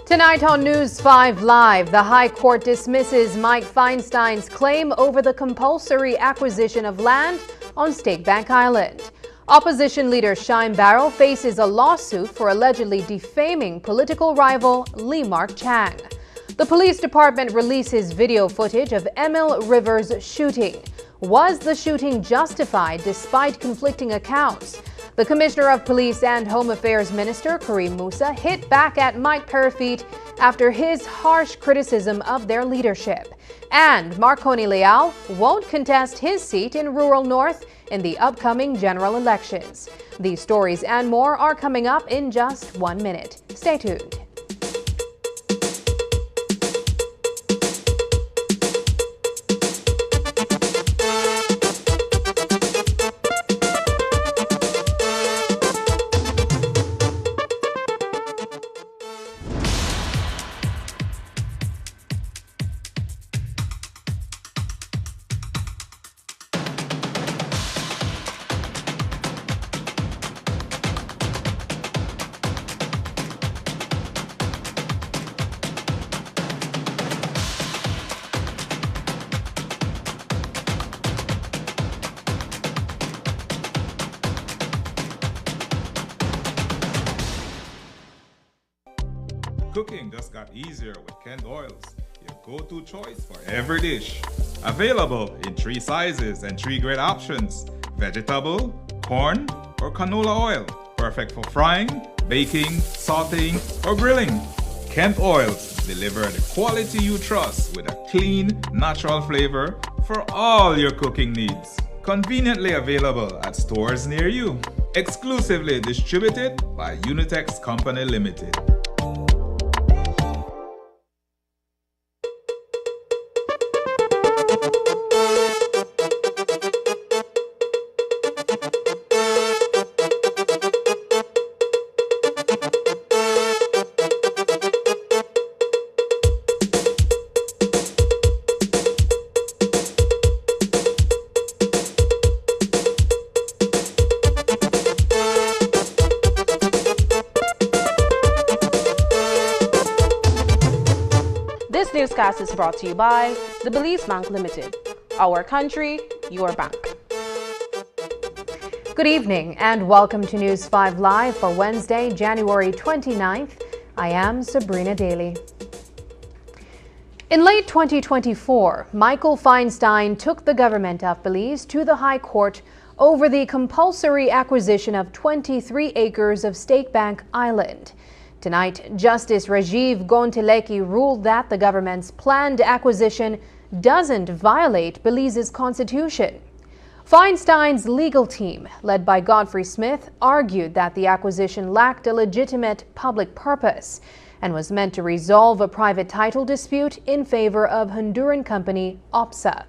Tonight on News 5 Live, the High Court dismisses Mike Feinstein's claim over the compulsory acquisition of land on Stake Bank Island. Opposition leader Shyam Barrow faces a lawsuit for allegedly defaming political rival Lee Mark Chang. The police department releases video footage of Emil Rivers' shooting. Was the shooting justified despite conflicting accounts? The Commissioner of Police and Home Affairs Minister Karim Musa hit back at Mike Parafitt after his harsh criticism of their leadership. And Marconi Leal won't contest his seat in rural North in the upcoming general elections. These stories and more are coming up in just 1 minute. Stay tuned. Cooking just got easier with Kent Oils, your go-to choice for every dish. Available in 3 sizes and 3 great options: vegetable, corn, or canola oil. Perfect for frying, baking, sauteing, or grilling. Kent Oils deliver the quality you trust with a clean, natural flavor for all your cooking needs. Conveniently available at stores near you. Exclusively distributed by Unitex Company Limited. This newscast is brought to you by the Belize Bank Limited. Our country, your bank. Good evening and welcome to News 5 Live for Wednesday, January 29th. I am Sabrina Daly. In late 2024, Michael Feinstein took the government of Belize to the High Court over the compulsory acquisition of 23 acres of Stake Bank Island. Tonight, Justice Rajiv Gontileki ruled that the government's planned acquisition doesn't violate Belize's constitution. Feinstein's legal team, led by Godfrey Smith, argued that the acquisition lacked a legitimate public purpose and was meant to resolve a private title dispute in favor of Honduran company OPSA.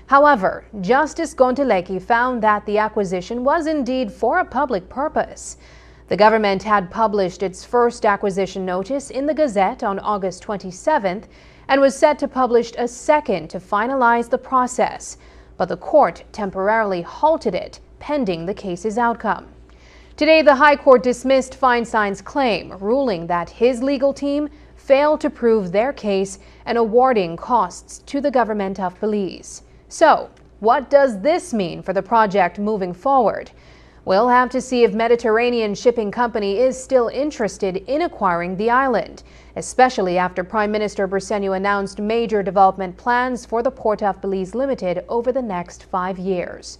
However, Justice Gontileki found that the acquisition was indeed for a public purpose. The government had published its first acquisition notice in the Gazette on August 27th and was set to publish a second to finalize the process, but the court temporarily halted it pending the case's outcome. Today, the High Court dismissed Feinstein's claim, ruling that his legal team failed to prove their case and awarding costs to the government of Belize. So, what does this mean for the project moving forward? We'll have to see if Mediterranean Shipping Company is still interested in acquiring the island, especially after Prime Minister Bersenio announced major development plans for the Port of Belize Limited over the next 5 years.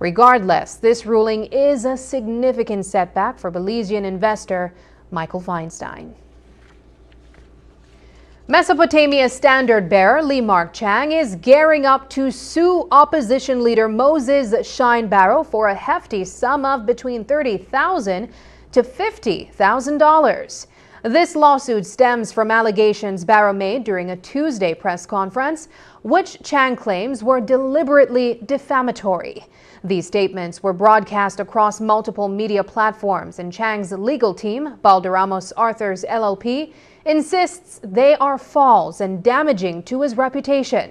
Regardless, this ruling is a significant setback for Belizean investor Michael Feinstein. Mesopotamia standard bearer Lee Mark Chang is gearing up to sue opposition leader Moses Shine Barrow for a hefty sum of between $30,000 to $50,000. This lawsuit stems from allegations Barrow made during a Tuesday press conference, which Chang claims were deliberately defamatory. These statements were broadcast across multiple media platforms, and Chang's legal team, Balderramos Arthurs LLP, insists they are false and damaging to his reputation.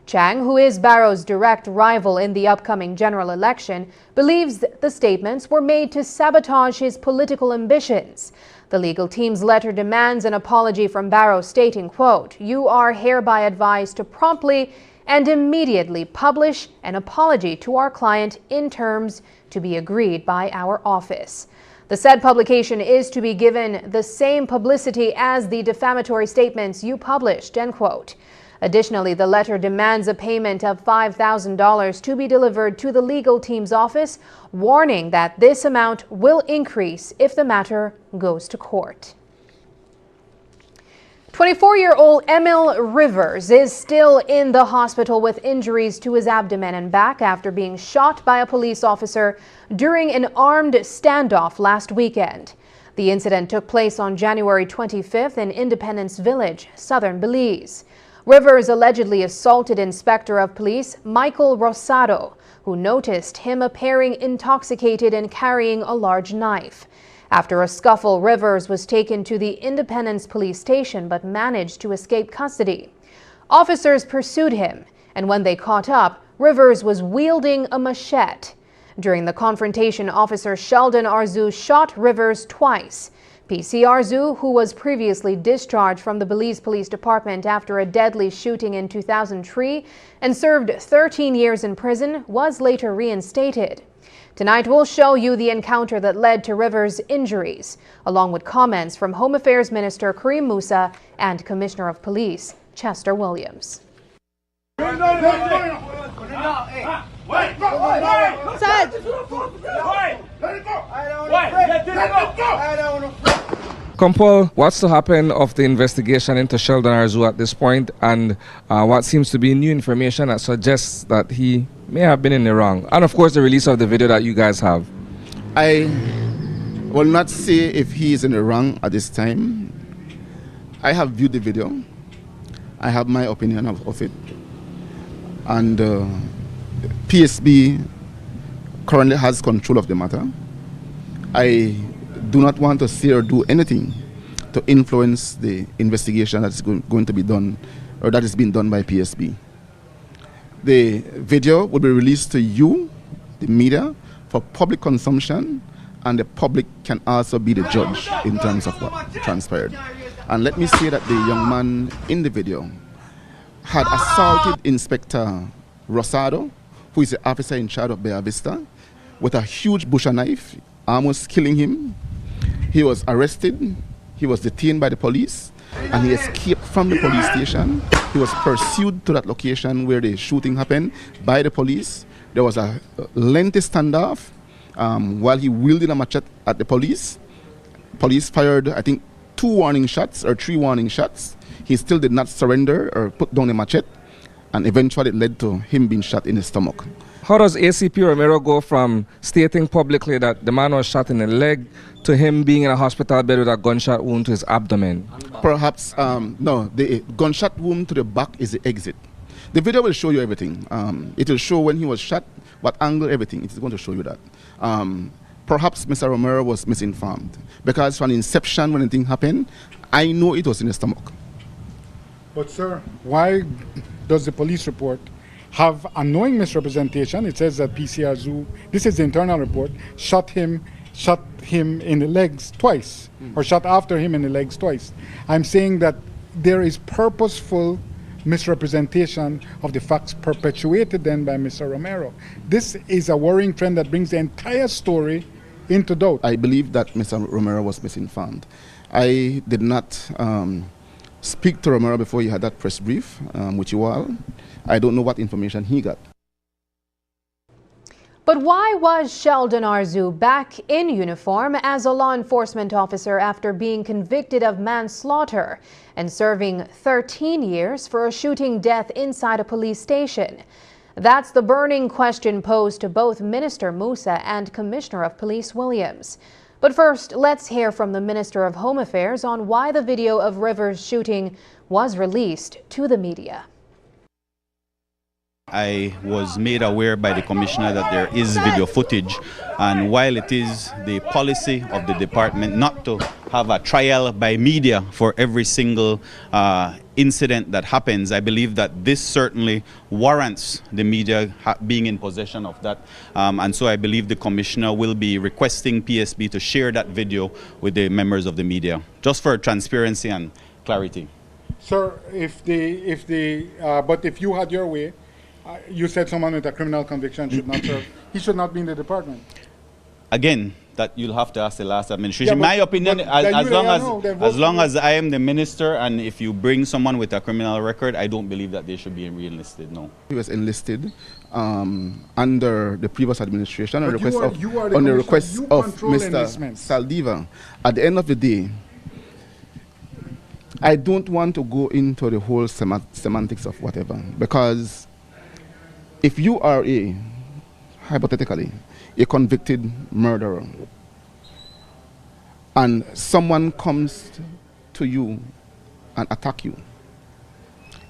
Chang, who is Barrow's direct rival in the upcoming general election, believes the statements were made to sabotage his political ambitions. The legal team's letter demands an apology from Barrow, stating, quote, "You are hereby advised to promptly and immediately publish an apology to our client in terms to be agreed by our office." The said publication is to be given the same publicity as the defamatory statements you published, end quote. Additionally, the letter demands a payment of $5,000 to be delivered to the legal team's office, warning that this amount will increase if the matter goes to court. 24-year-old Emil Rivers is still in the hospital with injuries to his abdomen and back after being shot by a police officer during an armed standoff last weekend. The incident took place on January 25th in Independence Village, southern Belize. Rivers allegedly assaulted Inspector of Police Michael Rosado, who noticed him appearing intoxicated and carrying a large knife. After a scuffle, Rivers was taken to the Independence Police Station but managed to escape custody. Officers pursued him, and when they caught up, Rivers was wielding a machete. During the confrontation, Officer Sheldon Arzu shot Rivers twice. PC Arzu, who was previously discharged from the Belize Police Department after a deadly shooting in 2003 and served 13 years in prison, was later reinstated. Tonight, we'll show you the encounter that led to Rivers' injuries, along with comments from Home Affairs Minister Kareem Musa and Commissioner of Police Chester Williams. Kumpul, what's to happen of the investigation into Sheldon Arzu at this point, and what seems to be new information that suggests that he may have been in the wrong, and of course the release of the video that you guys have? I will not say if he is in the wrong at this time. I have viewed the video. I have my opinion of it, and PSB currently has control of the matter. I do not want to say or do anything to influence the investigation that's going to be done, or that is being done by PSB. The video will be released to you, the media, for public consumption, and the public can also be the judge in terms of what transpired. And let me say that the young man in the video had assaulted Inspector Rosado, who is the officer in charge of Bella Vista, with a huge butcher knife, almost killing him. He was arrested, he was detained by the police, and he escaped from the police station. He was pursued to that location where the shooting happened by the police. There was a lengthy standoff while he wielded a machete at the police. Police fired, I think, 2 warning shots or 3 warning shots. He still did not surrender or put down the machete, and eventually it led to him being shot in the stomach. How does ACP Romero go from stating publicly that the man was shot in the leg to him being in a hospital bed with a gunshot wound to his abdomen? Perhaps, no, the gunshot wound to the back is the exit. The video will show you everything. It will show when he was shot, what angle, everything. It is going to show you that. Perhaps Mr. Romero was misinformed, because from inception, when the thing happened, I know it was in the stomach. But sir, why does the police report have a knowing misrepresentation? It says that PC Arzu, this is the internal report, shot him in the legs twice, or shot after him in the legs twice. I'm saying that there is purposeful misrepresentation of the facts perpetuated then by Mr. Romero. This is a worrying trend that brings the entire story into doubt. I believe that Mr. Romero was misinformed. I did not speak to Romero before he had that press brief with you all. I don't know what information he got. But why was Sheldon Arzu back in uniform as a law enforcement officer after being convicted of manslaughter and serving 13 years for a shooting death inside a police station? That's the burning question posed to both Minister Musa and Commissioner of Police Williams. But first, let's hear from the Minister of Home Affairs on why the video of Rivers' shooting was released to the media. I was made aware by the Commissioner that there is video footage, and while it is the policy of the department not to have a trial by media for every single incident that happens, I believe that this certainly warrants the media being in possession of that, and so I believe the Commissioner will be requesting PSB to share that video with the members of the media, just for transparency and clarity. Sir, but if you had your way, you said someone with a criminal conviction should not serve. He should not be in the department. Again, that you'll have to ask the last administration. Yeah, my opinion, as long as I am the minister, and if you bring someone with a criminal record, I don't believe that they should be re-enlisted, no. He was enlisted under the previous administration on the request of Mr. Saldivar. At the end of the day, I don't want to go into the whole semantics of whatever, because if you are hypothetically, a convicted murderer, and someone comes to you and attack you,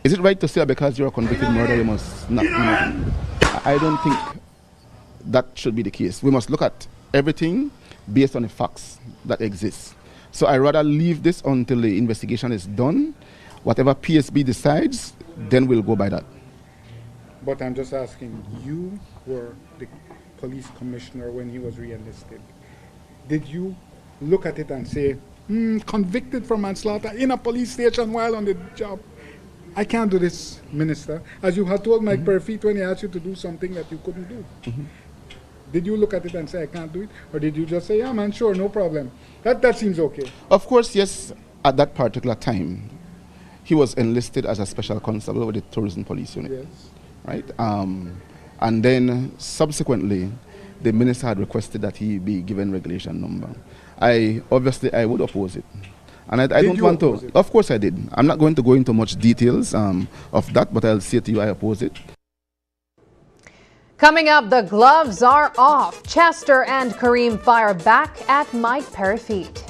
is it right to say because you're a convicted murderer you must not do nothing? I don't think that should be the case. We must look at everything based on the facts that exist. So I rather leave this until the investigation is done. Whatever PSB decides, then we'll go by that. But I'm just asking, you were the police commissioner when he was re-enlisted. Did you look at it and say, convicted for manslaughter in a police station while on the job? I can't do this, Minister. As you had told Mike Perfit when he asked you to do something that you couldn't do. Did you look at it and say, I can't do it? Or did you just say, yeah, man, sure, no problem? That seems okay. Of course, yes, at that particular time, he was enlisted as a special constable with the Tourism Police Unit. Yes. Right? And then subsequently, the minister had requested that he be given regulation number. I would oppose it. And I don't want to. Of course I did. I'm not going to go into much details of that, but I'll say to you I oppose it. Coming up, the gloves are off. Chester and Kareem fire back at Mike Perfit.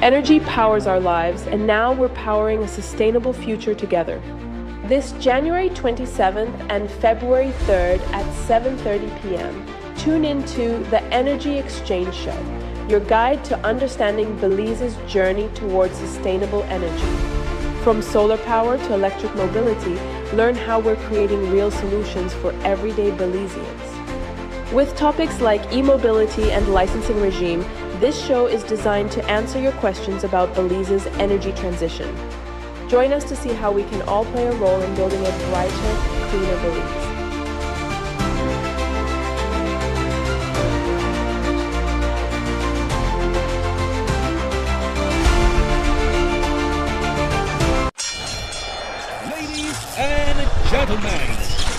Energy powers our lives, and now we're powering a sustainable future together. This January 27th and February 3rd at 7:30 p.m., tune into the Energy Exchange Show, your guide to understanding Belize's journey towards sustainable energy. From solar power to electric mobility, learn how we're creating real solutions for everyday Belizeans. With topics like e-mobility and licensing regime, this show is designed to answer your questions about Belize's energy transition. Join us to see how we can all play a role in building a brighter, cleaner Belize. Ladies and gentlemen,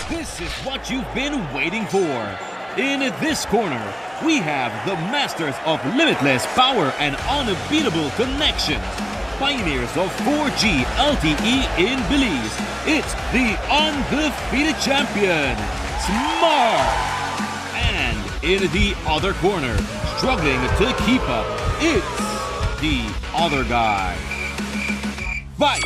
this is what you've been waiting for. In this corner, we have the masters of limitless power and unbeatable connections. Pioneers of 4G LTE in Belize. It's the undefeated champion, Smart. And in the other corner, struggling to keep up, it's the other guy. Fight!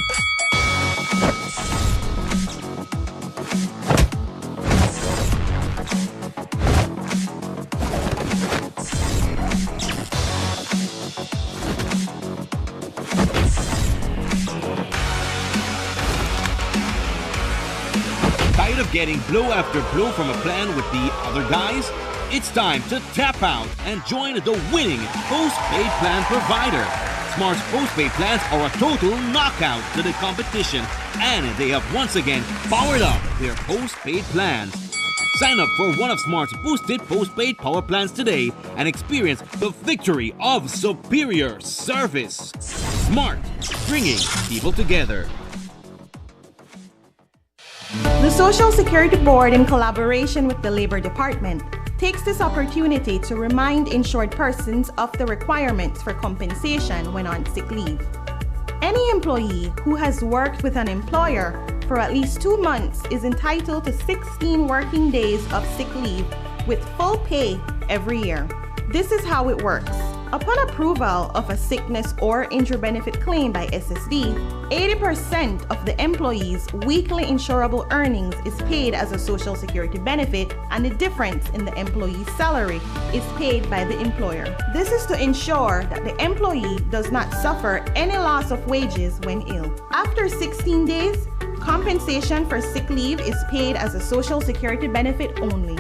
Tired of getting blow after blow from a plan with the other guys? It's time to tap out and join the winning postpaid plan provider. Smart's postpaid plans are a total knockout to the competition, and they have once again powered up their postpaid plans. Sign up for one of Smart's boosted postpaid power plans today and experience the victory of superior service. Smart, bringing people together. The Social Security Board, in collaboration with the Labor Department, takes this opportunity to remind insured persons of the requirements for compensation when on sick leave. Any employee who has worked with an employer for at least 2 months is entitled to 16 working days of sick leave with full pay every year. This is how it works. Upon approval of a sickness or injury benefit claim by SSD, 80% of the employee's weekly insurable earnings is paid as a Social Security benefit, and the difference in the employee's salary is paid by the employer. This is to ensure that the employee does not suffer any loss of wages when ill. After 16 days, compensation for sick leave is paid as a Social Security benefit only.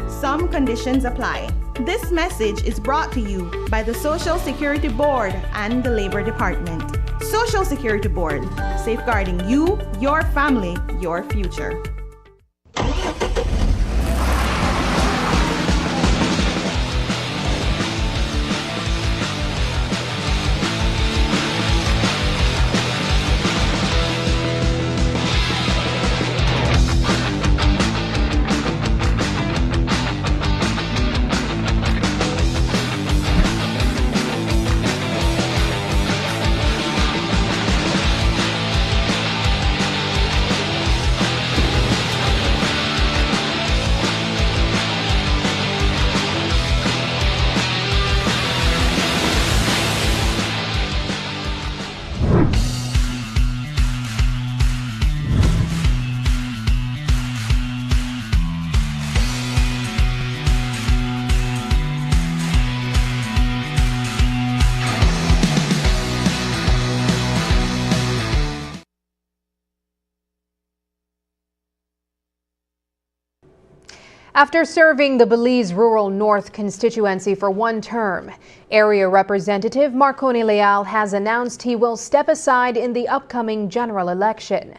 Some conditions apply. This message is brought to you by the Social Security Board and the Labor Department. Social Security Board, safeguarding you, your family, your future. After serving the Belize Rural North constituency for 1 term, Area Representative Marconi Leal has announced he will step aside in the upcoming general election.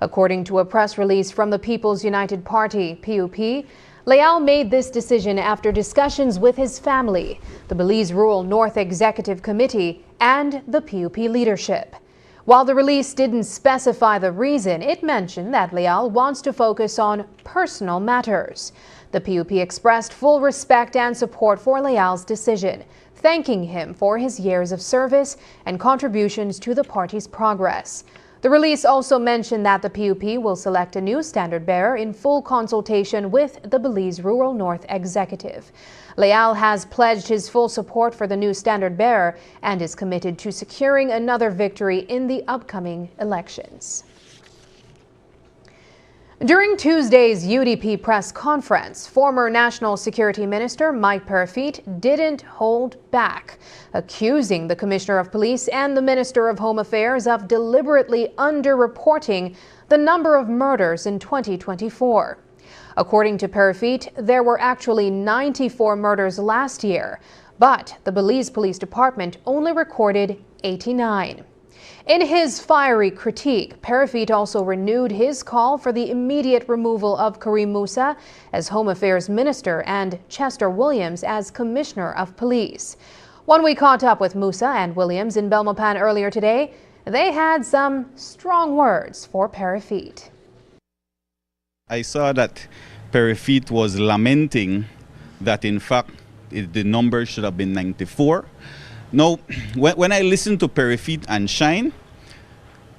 According to a press release from the People's United Party, PUP, Leal made this decision after discussions with his family, the Belize Rural North Executive Committee, and the PUP leadership. While the release didn't specify the reason, it mentioned that Leal wants to focus on personal matters. The PUP expressed full respect and support for Leal's decision, thanking him for his years of service and contributions to the party's progress. The release also mentioned that the PUP will select a new standard bearer in full consultation with the Belize Rural North Executive. Leal has pledged his full support for the new standard bearer and is committed to securing another victory in the upcoming elections. During Tuesday's UDP press conference, former National Security Minister Mike Parafitt didn't hold back, accusing the Commissioner of Police and the Minister of Home Affairs of deliberately underreporting the number of murders in 2024. According to Parafitt, there were actually 94 murders last year, but the Belize Police Department only recorded 89. In his fiery critique, Parafitt also renewed his call for the immediate removal of Karim Musa as Home Affairs Minister and Chester Williams as Commissioner of Police. When we caught up with Musa and Williams in Belmopan earlier today, they had some strong words for Parafitt. I saw that Parafitt was lamenting that in fact the number should have been 94. Now, when I listen to Parafitt and Shine,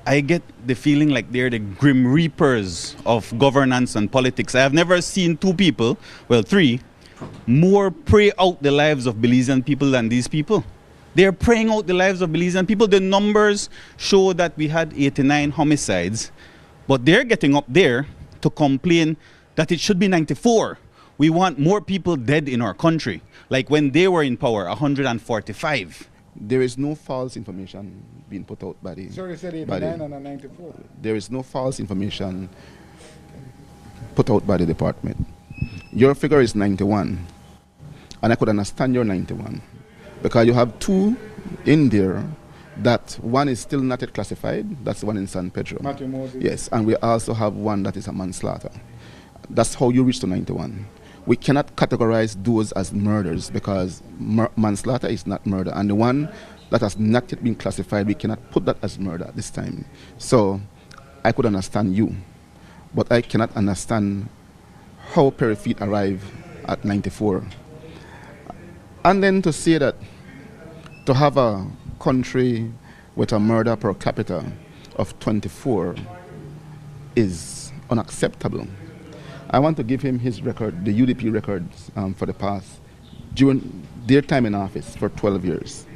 I get the feeling like they're the grim reapers of governance and politics. I have never seen 2 people, well 3, more pray out the lives of Belizean people than these people. They're praying out the lives of Belizean people. The numbers show that we had 89 homicides, but they're getting up there to complain that it should be 94. We want more people dead in our country, like when they were in power, 145. There is no false information being put out by the... Sorry, you said 89 and 94. There is no false information put out by the department. Your figure is 91, and I could understand your 91, because you have two in there, that one is still not yet classified, that's the one in San Pedro. Matthew Moses. Yes, and we also have one that is a manslaughter. That's how you reach to 91. We cannot categorize those as murders, because manslaughter is not murder, and the one that has not yet been classified, we cannot put that as murder at this time. So I could understand you, but I cannot understand how Perry Feet arrived at 94. And then to say that to have a country with a murder per capita of 24 is unacceptable. I want to give him his record, the UDP records for the past, during their time in office for 12 years.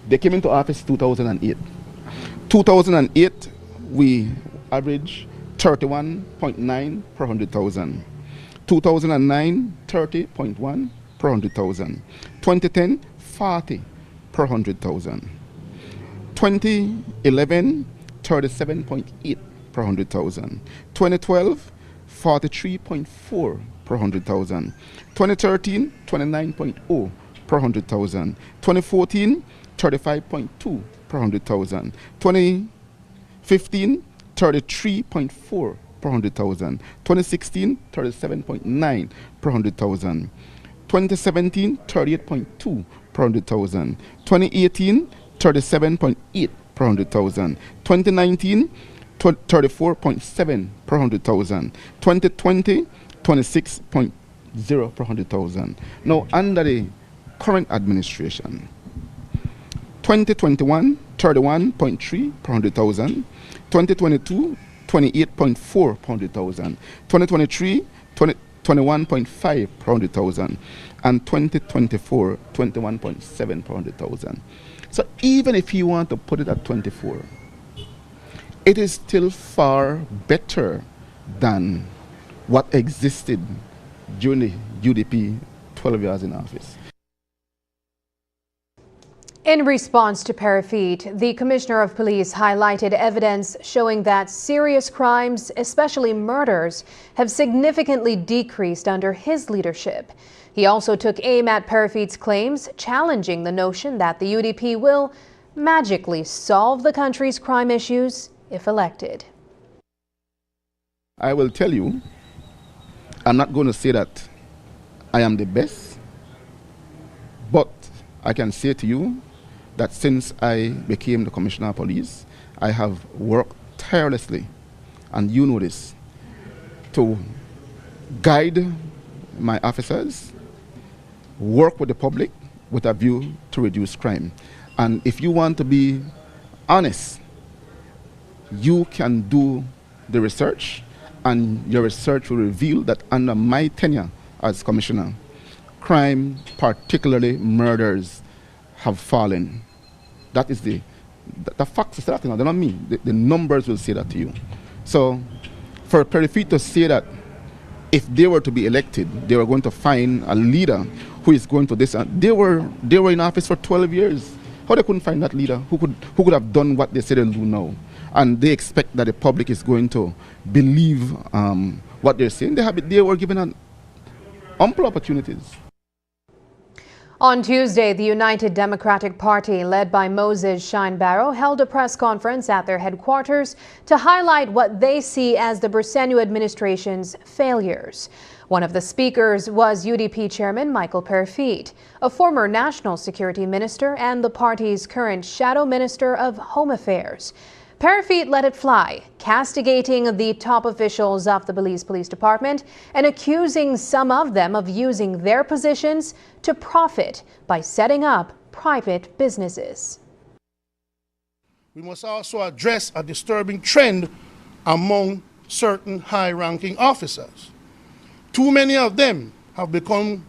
They came into office 2008. 2008, we averaged 31.9 per 100,000. 2009, 30.1 per 100,000. 2010, 40 per 100,000. 2011, 37.8 per 100,000. 2012, 43.4 per 100,000. 2013, 29.0 per 100,000. 2014, 35.2 per 100,000. 2015, 33.4 per 100,000. 2016, 37.9 per 100,000. 2017, 38.2 per 100,000. 2018, 37.8 per 100,000. 2019, 34.7 per 100,000. 2020, 26.0 per 100,000. Now, under the current administration, 2021, 31.3 per 100,000. 2022, 28.4 per 100,000. 2023, 21.5 per 100,000. And 2024, 21.7 per 100,000. So even if you want to put it at 24, it is still far better than what existed during the UDP 12 years in office. In response to Perry Feet, the Commissioner of Police highlighted evidence showing that serious crimes, especially murders, have significantly decreased under his leadership. He also took aim at Perry Feet's claims, challenging the notion that the UDP will magically solve the country's crime issues if elected. I will tell you, I'm not going to say that I am the best, but I can say to you that since I became the Commissioner of Police, I have worked tirelessly, and you know this, to guide my officers, work with the public with a view to reduce crime. And if you want to be honest, you can do the research, and your research will reveal that under my tenure as Commissioner, crime, particularly murders, have fallen. That is the facts is that, they're not me. The numbers will say that to you. So for Perry Feet to say that if they were to be elected, they were going to find a leader who is going to this, and they were in office for 12 years. How they couldn't find that leader who could have done what they said they'll do now? And they expect that the public is going to believe what they're saying. They were given ample opportunities. On Tuesday, the United Democratic Party, led by Moses Shineborough, held a press conference at their headquarters to highlight what they see as the Bersenio administration's failures. One of the speakers was UDP Chairman Michael Perry Feet, a former National Security Minister and the party's current Shadow Minister of Home Affairs. Perry Feet let it fly, castigating the top officials of the Belize Police Department and accusing some of them of using their positions to profit by setting up private businesses. We must also address a disturbing trend among certain high-ranking officers. Too many of them have begun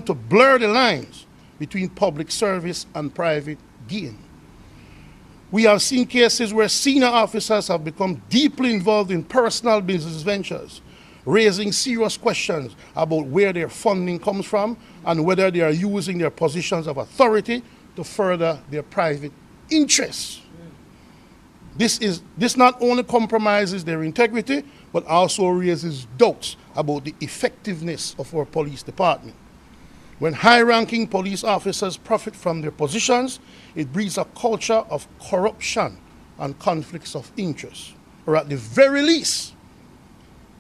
to blur the lines between public service and private gain. We have seen cases where senior officers have become deeply involved in personal business ventures, raising serious questions about where their funding comes from and whether they are using their positions of authority to further their private interests. This not only compromises their integrity, but but also raises doubts about the effectiveness of our police department. When high-ranking police officers profit from their positions, it breeds a culture of corruption and conflicts of interest, or at the very least,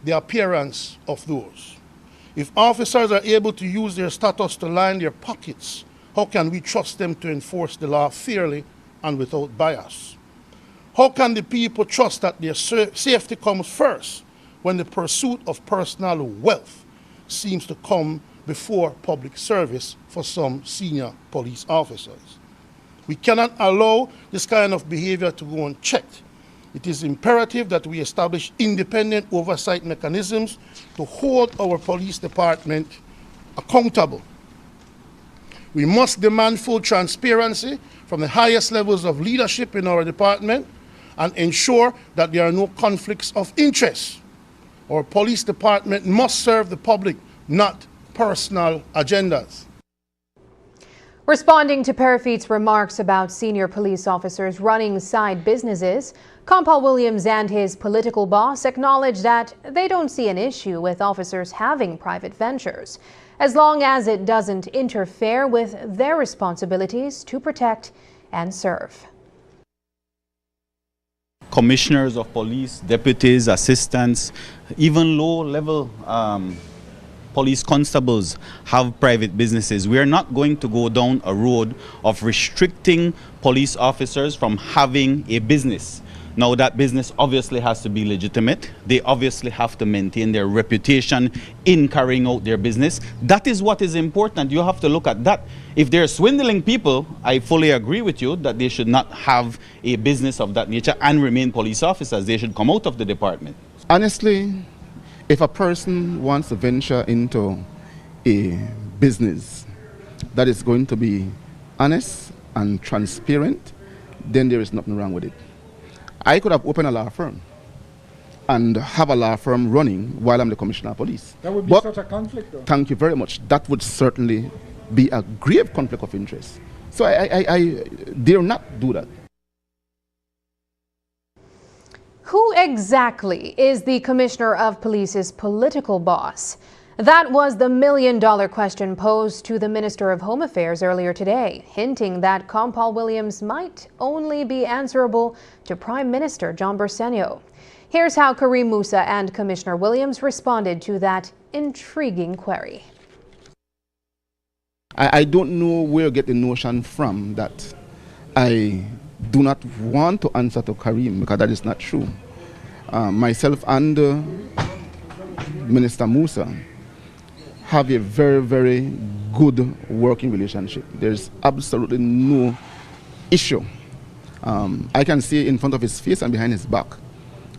the appearance of those. If officers are able to use their status to line their pockets, how can we trust them to enforce the law fairly and without bias? How can the people trust that their safety comes first when the pursuit of personal wealth seems to come before public service for some senior police officers? We cannot allow this kind of behavior to go unchecked. It is imperative that we establish independent oversight mechanisms to hold our police department accountable. We must demand full transparency from the highest levels of leadership in our department and ensure that there are no conflicts of interest. Our police department must serve the public, not personal agendas. Responding to Parafit's remarks about senior police officers running side businesses, Kampal Williams and his political boss acknowledged that they don't see an issue with officers having private ventures, as long as it doesn't interfere with their responsibilities to protect and serve. Commissioners of police, deputies, assistants, even low-level police constables have private businesses. We are not going to go down a road of restricting police officers from having a business. Now, that business obviously has to be legitimate. They obviously have to maintain their reputation in carrying out their business. That is what is important. You have to look at that. If they're swindling people, I fully agree with you that they should not have a business of that nature and remain police officers. They should come out of the department. Honestly, if a person wants to venture into a business that is going to be honest and transparent, then there is nothing wrong with it. I could have opened a law firm and have a law firm running while I'm the commissioner of police. That would be such a conflict, though. Thank you very much. That would certainly be a grave conflict of interest. So I dare not do that. Who exactly is the Commissioner of Police's political boss? That was the million-dollar question posed to the Minister of Home Affairs earlier today, hinting that Kampal Williams might only be answerable to Prime Minister John Bersenio. Here's how Kareem Musa and Commissioner Williams responded to that intriguing query. I don't know where you get the notion from that I do not want to answer to Kareem, because that is not true. Myself and Minister Musa have a very, very good working relationship. There's absolutely no issue. I can say in front of his face and behind his back,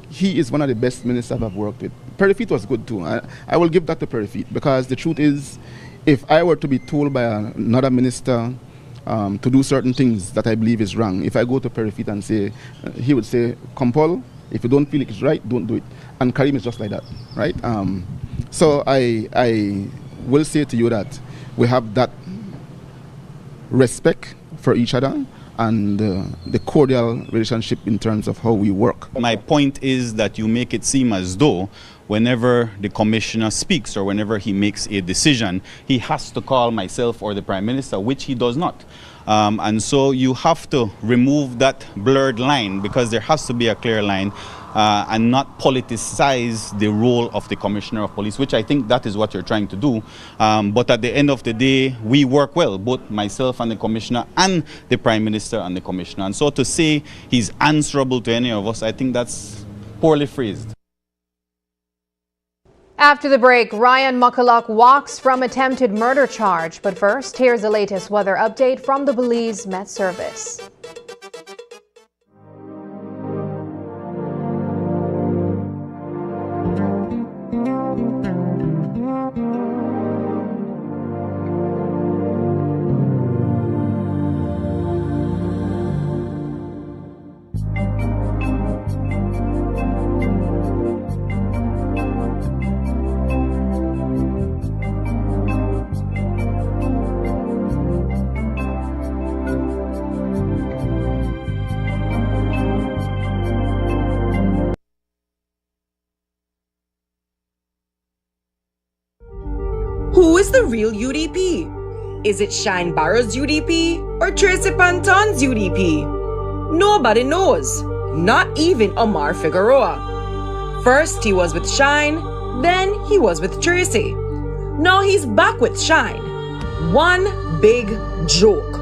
he is one of the best ministers I've worked with. Parafit was good too. I will give that to Parafit, because the truth is, if I were to be told by another minister to do certain things that I believe is wrong, if I go to Parafit and say, he would say, Kampal, if you don't feel it's right, don't do it. And Kareem is just like that, right? So I will say to you that we have that respect for each other and the cordial relationship in terms of how we work. My point is that you make it seem as though whenever the commissioner speaks or whenever he makes a decision, he has to call myself or the Prime Minister, which he does not. And so you have to remove that blurred line, because there has to be a clear line, and not politicize the role of the Commissioner of Police, which I think that is what you're trying to do. But at the end of the day, we work well, both myself and the Commissioner and the Prime Minister and the Commissioner. And so to say he's answerable to any of us, I think that's poorly phrased. After the break, Ryan McCulloch walks from attempted murder charge. But first, here's the latest weather update from the Belize Met Service. who's the real UDP? Is it Shine Barrow's UDP or Tracy Panton's UDP? Nobody knows, not even Omar Figueroa. First he was with Shine, then he was with Tracy. Now he's back with Shine. One big joke.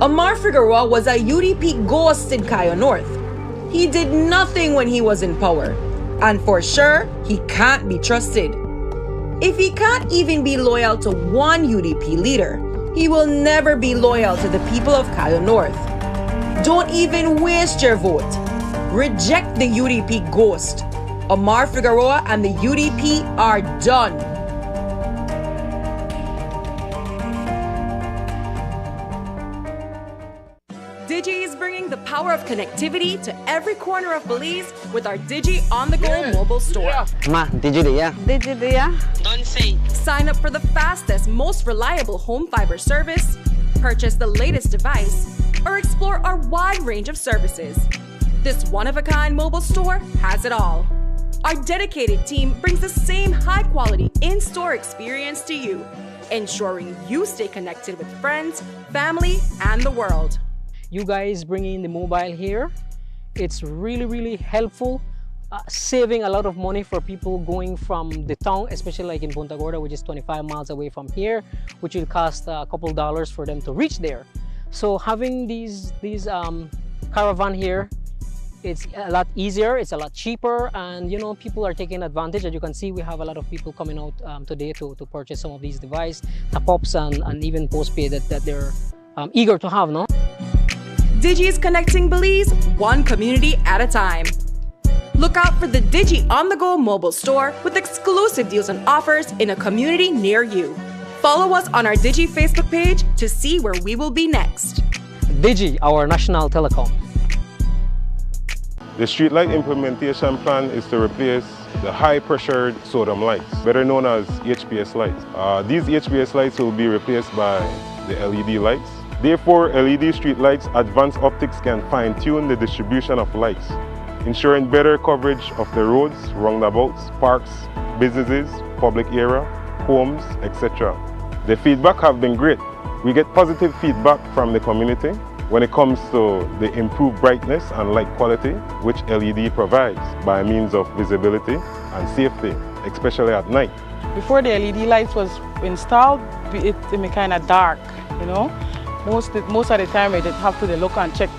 Omar Figueroa was a UDP ghost in Cayo North. He did nothing when he was in power, and for sure, he can't be trusted. If he can't even be loyal to one UDP leader, he will never be loyal to the people of Cayo North. Don't even waste your vote. Reject the UDP ghost. Omar Figueroa and the UDP are done. Digi is bringing the power of connectivity to every corner of Belize with our Digi on-the-go mobile store. Ma, Digi dia. Digi dia? Don't say. Sign up for the fastest, most reliable home fiber service, purchase the latest device, or explore our wide range of services. This one-of-a-kind mobile store has it all. Our dedicated team brings the same high-quality in-store experience to you, ensuring you stay connected with friends, family, and the world. You guys bringing the mobile here, it's really helpful, saving a lot of money for people going from the town, especially like in Punta Gorda, which is 25 miles away from here, which will cost a couple dollars for them to reach there. So having these caravan here, it's a lot easier, it's a lot cheaper, and you know, people are taking advantage. As you can see, we have a lot of people coming out today to purchase some of these devices, top-ups and even postpaid that they're eager to have, no? Digi is connecting Belize one community at a time. Look out for the Digi on-the-go mobile store with exclusive deals and offers in a community near you. Follow us on our Digi Facebook page to see where we will be next. Digi, our national telecom. The streetlight implementation plan is to replace the high-pressured sodium lights, better known as HPS lights. These HPS lights will be replaced by the LED lights. Therefore, LED street lights advanced optics can fine-tune the distribution of lights, ensuring better coverage of the roads, roundabouts, parks, businesses, public area, homes, etc. The feedback have been great. We get positive feedback from the community when it comes to the improved brightness and light quality which LED provides by means of visibility and safety, especially at night. Before the LED lights was installed, it was kind of dark, you know. Most of the time I did have to look and check.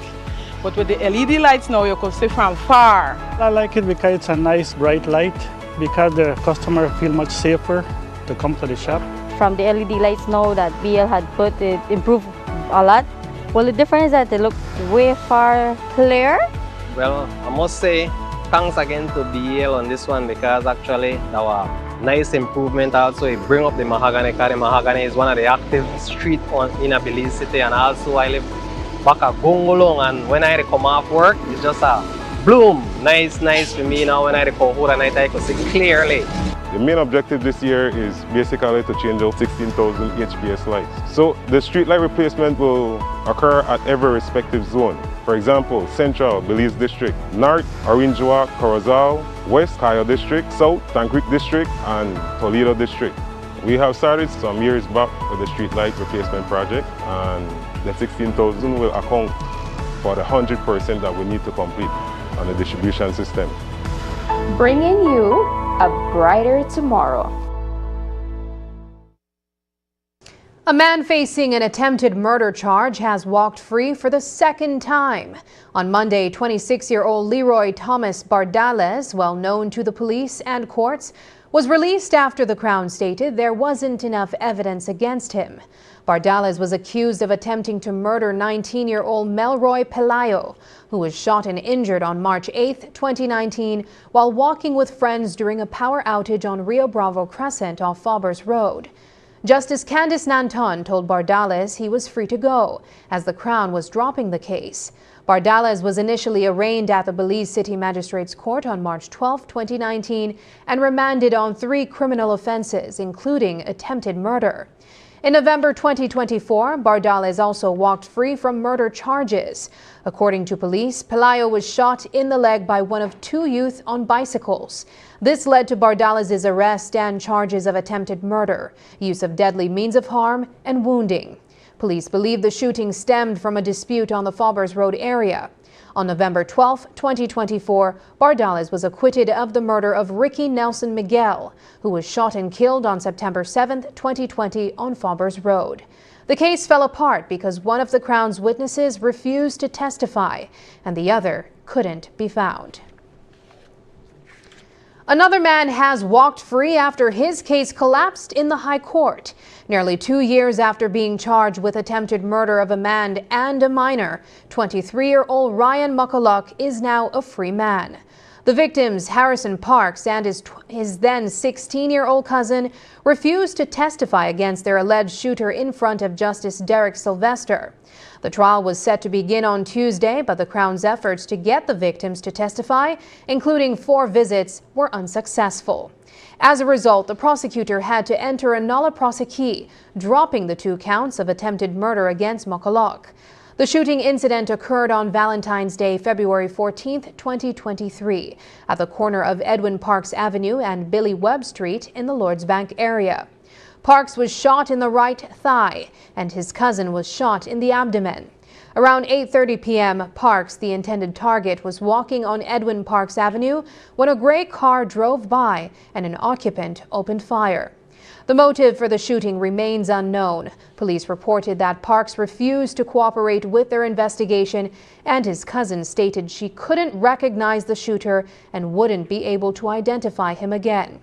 But with the LED lights now, you can see from far. I like it because it's a nice bright light, because the customer feel much safer to come to the shop. From the LED lights now that BL had put, it improved a lot. Well, the difference is that they look way far clearer. Well, I must say thanks again to BL on this one, because actually our nice improvement also. It bring up the mahogany, because the mahogany is one of the active streets in Belize City, and also I live back at Gongolong, and when I come off work, it's just a bloom. Nice for me now. When I come home at night, I can see clearly. The main objective this year is basically to change out 16,000 HPS lights. So the street light replacement will occur at every respective zone. For example, Central, Belize District, North, Orinjoa, Corozal, West, Cayo District, South, Tancreek District, and Toledo District. We have started some years back with the street light replacement project, and the 16,000 will account for the 100% that we need to complete on the distribution system. Bringing you a brighter tomorrow. A man facing an attempted murder charge has walked free for the second time. On Monday, 26-year-old Leroy Thomas Bardales, well known to the police and courts, was released after the Crown stated there wasn't enough evidence against him. Bardales was accused of attempting to murder 19-year-old Melroy Pelayo, who was shot and injured on March 8, 2019, while walking with friends during a power outage on Rio Bravo Crescent off Faubers Road. Justice Candice Nanton told Bardales he was free to go, as the Crown was dropping the case. Bardales was initially arraigned at the Belize City Magistrates Court on March 12, 2019, and remanded on 3 criminal offenses, including attempted murder. In November 2024, Bardales also walked free from murder charges. According to police, Pelayo was shot in the leg by one of two youth on bicycles. This led to Bardales' arrest and charges of attempted murder, use of deadly means of harm, and wounding. Police believe the shooting stemmed from a dispute on the Faubourg Road area. On November 12, 2024, Bardales was acquitted of the murder of Ricky Nelson Miguel, who was shot and killed on September 7, 2020 on Faubourg Road. The case fell apart because one of the Crown's witnesses refused to testify and the other couldn't be found. Another man has walked free after his case collapsed in the High Court. Nearly 2 years after being charged with attempted murder of a man and a minor, 23-year-old Ryan McCulloch is now a free man. The victims, Harrison Parks and his then 16-year-old cousin, refused to testify against their alleged shooter in front of Justice Derek Sylvester. The trial was set to begin on Tuesday, but the Crown's efforts to get the victims to testify, including 4 visits, were unsuccessful. As a result, the prosecutor had to enter a nolle prosequi, dropping the 2 counts of attempted murder against McCulloch. The shooting incident occurred on Valentine's Day, February 14, 2023, at the corner of Edwin Parks Avenue and Billy Webb Street in the Lords Bank area. Parks was shot in the right thigh, and his cousin was shot in the abdomen. Around 8:30 p.m., Parks, the intended target, was walking on Edwin Parks Avenue when a gray car drove by and an occupant opened fire. The motive for the shooting remains unknown. Police reported that Parks refused to cooperate with their investigation, and his cousin stated she couldn't recognize the shooter and wouldn't be able to identify him again.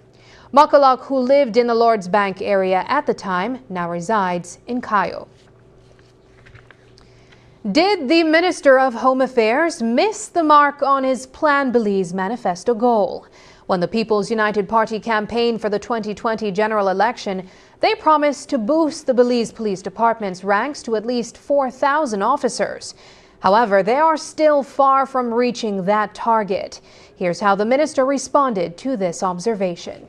McCulloch, who lived in the Lords Bank area at the time, now resides in Cayo. Did the Minister of Home Affairs miss the mark on his Plan Belize manifesto goal? When the People's United Party campaigned for the 2020 general election, they promised to boost the Belize Police Department's ranks to at least 4,000 officers. However, they are still far from reaching that target. Here's how the minister responded to this observation.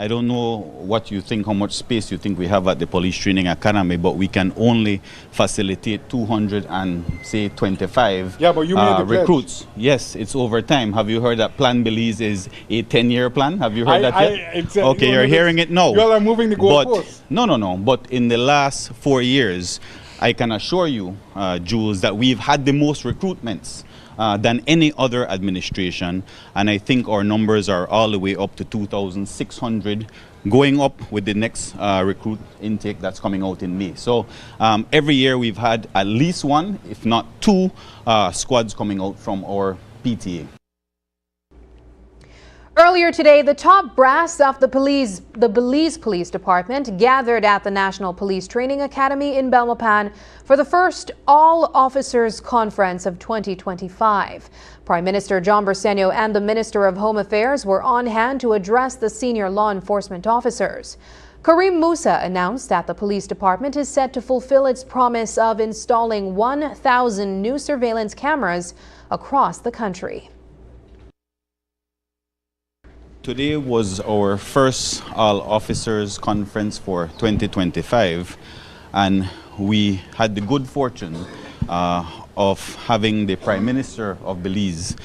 I don't know what you think, how much space you think we have at the Police Training Academy, but we can only facilitate 225 recruits. Yes, it's over time. Have you heard that Plan Belize is a 10-year plan? Have you heard that yet? Okay, you're hearing it now. You all are moving the goalposts. No. But in the last 4 years, I can assure you, Jules, that we've had the most recruitments than any other administration, and I think our numbers are all the way up to 2,600, going up with the next recruit intake that's coming out in May. So every year we've had at least 1, if not 2, squads coming out from our PTA. Earlier today, the top brass of the Belize Police Department gathered at the National Police Training Academy in Belmopan for the first All-Officers Conference of 2025. Prime Minister John Briceño and the Minister of Home Affairs were on hand to address the senior law enforcement officers. Karim Musa announced that the police department is set to fulfill its promise of installing 1,000 new surveillance cameras across the country. Today was our first All-Officers Conference for 2025, and we had the good fortune of having the Prime Minister of Belize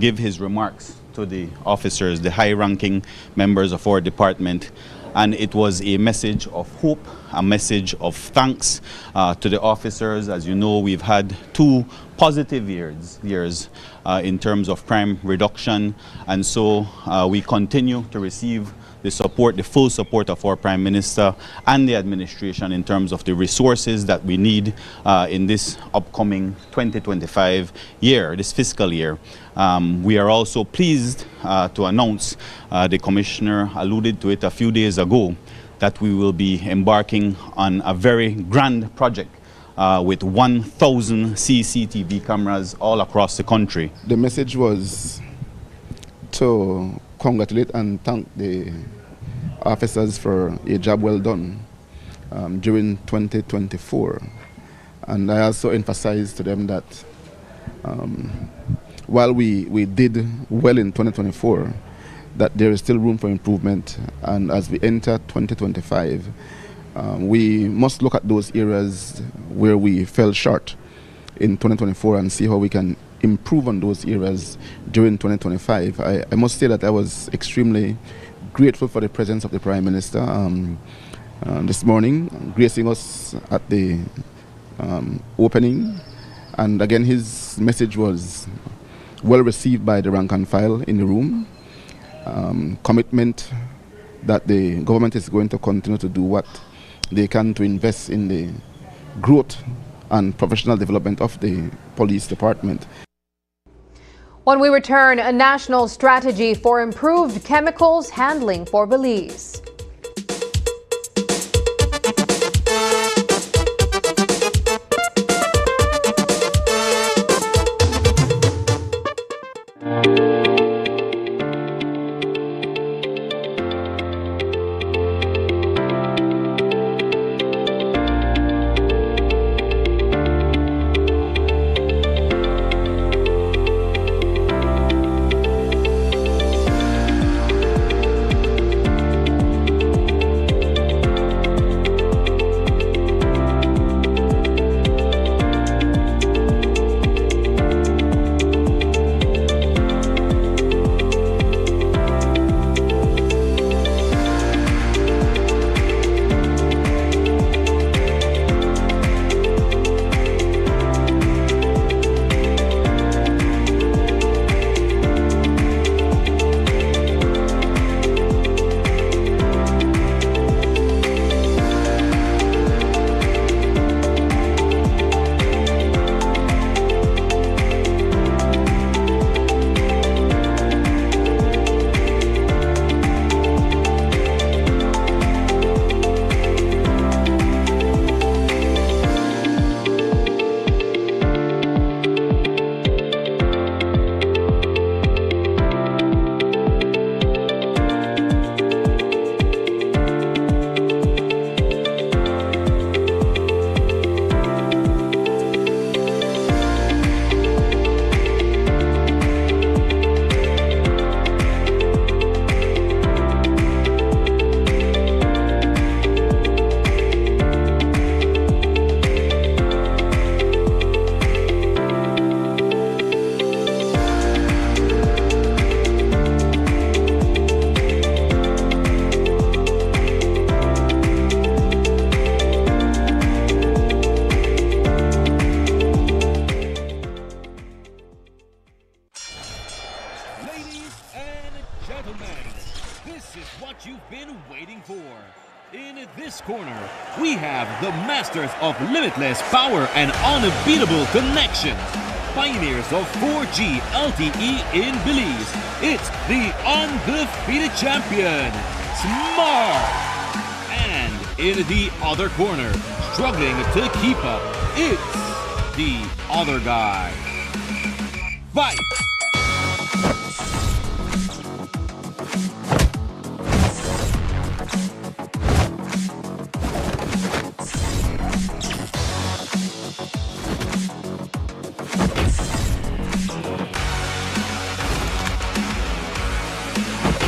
give his remarks to the officers, the high-ranking members of our department, and it was a message of hope, a message of thanks to the officers. As you know, we've had 2 positive years in terms of crime reduction, and so we continue to receive the support, the full support of our Prime Minister and the administration in terms of the resources that we need in this upcoming 2025 year, this fiscal year. We are also pleased to announce, the Commissioner alluded to it a few days ago, that we will be embarking on a very grand project with 1,000 CCTV cameras all across the country. The message was to congratulate and thank the officers for a job well done during 2024. And I also emphasized to them that while we did well in 2024, that there is still room for improvement, and as we enter 2025, we must look at those areas where we fell short in 2024 and see how we can improve on those areas during 2025. I must say that I was extremely grateful for the presence of the Prime Minister this morning, gracing us at the opening, and again his message was well received by the rank and file in the room. Commitment that the government is going to continue to do what they can to invest in the growth and professional development of the police department. When we return, a national strategy for improved chemicals handling for Belize. The masters of limitless power and unbeatable connections. Pioneers of 4G LTE in Belize. It's the undefeated champion, Smart. And in the other corner, struggling to keep up, it's the other guy. Fight!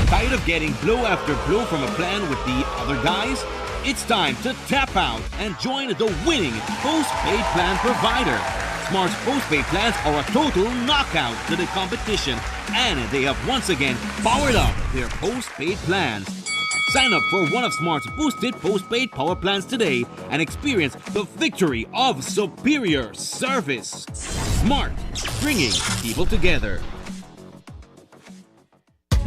Tired of getting blow after blow from a plan with the other guys? It's time to tap out and join the winning postpaid plan provider. Smart's postpaid plans are a total knockout to the competition, and they have once again powered up their postpaid plans. Sign up for one of Smart's boosted postpaid power plans today and experience the victory of superior service. Smart, bringing people together.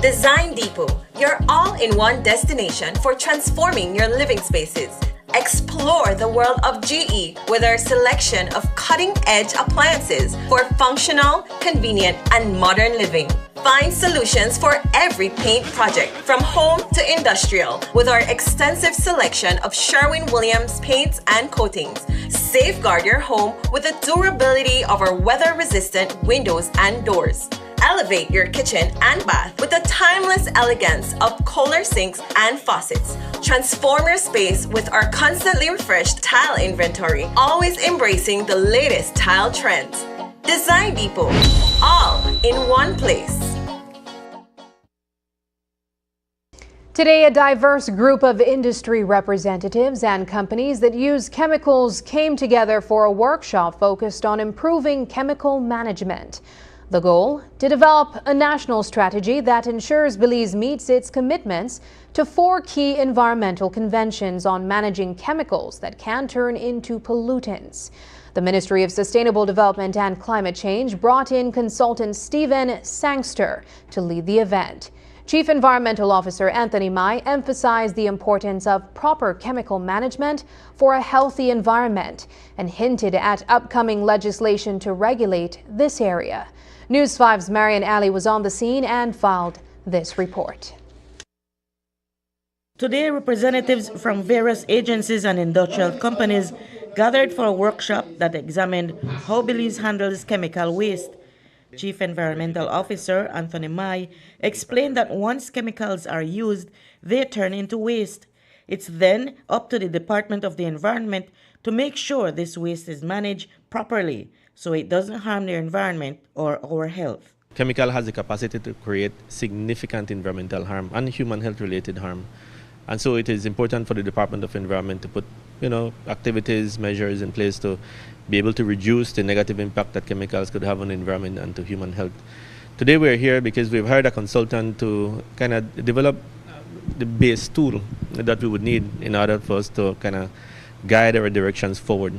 Design Depot, your all-in-one destination for transforming your living spaces. Explore the world of GE with our selection of cutting-edge appliances for functional, convenient, and modern living. Find solutions for every paint project, from home to industrial, with our extensive selection of Sherwin-Williams paints and coatings. Safeguard your home with the durability of our weather-resistant windows and doors. Elevate your kitchen and bath with the timeless elegance of Kohler sinks and faucets. Transform your space with our constantly refreshed tile inventory, always embracing the latest tile trends. Design Depot, all in one place. Today, a diverse group of industry representatives and companies that use chemicals came together for a workshop focused on improving chemical management. The goal? To develop a national strategy that ensures Belize meets its commitments to 4 key environmental conventions on managing chemicals that can turn into pollutants. The Ministry of Sustainable Development and Climate Change brought in consultant Stephen Sangster to lead the event. Chief Environmental Officer Anthony Mai emphasized the importance of proper chemical management for a healthy environment and hinted at upcoming legislation to regulate this area. News 5's Marian Ali was on the scene and filed this report. Today, representatives from various agencies and industrial companies gathered for a workshop that examined how Belize handles chemical waste. Chief Environmental Officer Anthony Mai explained that once chemicals are used, they turn into waste. It's then up to the Department of the Environment to make sure this waste is managed properly so it doesn't harm the environment or our health. Chemical has the capacity to create significant environmental harm and human health related harm. And so it is important for the Department of Environment to put, activities, measures in place to be able to reduce the negative impact that chemicals could have on the environment and to human health. Today we're here because we've hired a consultant to kind of develop the base tool that we would need in order for us to kind of guide our directions forward.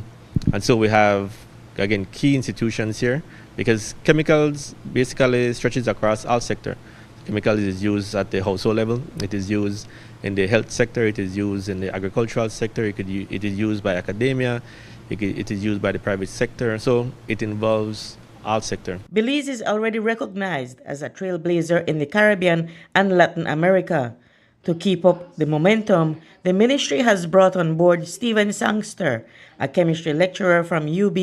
And so we have, again, key institutions here because chemicals basically stretches across all sectors. Chemicals is used at the household level, it is used in the health sector, it is used in the agricultural sector, it is used by academia, it is used by the private sector, so it involves all sectors. Belize is already recognized as a trailblazer in the Caribbean and Latin America. To keep up the momentum, the ministry has brought on board Stephen Sangster, a chemistry lecturer from UB,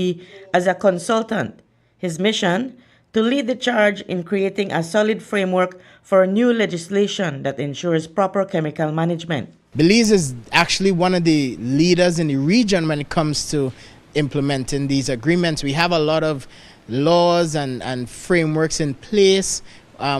as a consultant. His mission? To lead the charge in creating a solid framework for new legislation that ensures proper chemical management. Belize is actually one of the leaders in the region when it comes to implementing these agreements. We have a lot of laws and frameworks in place.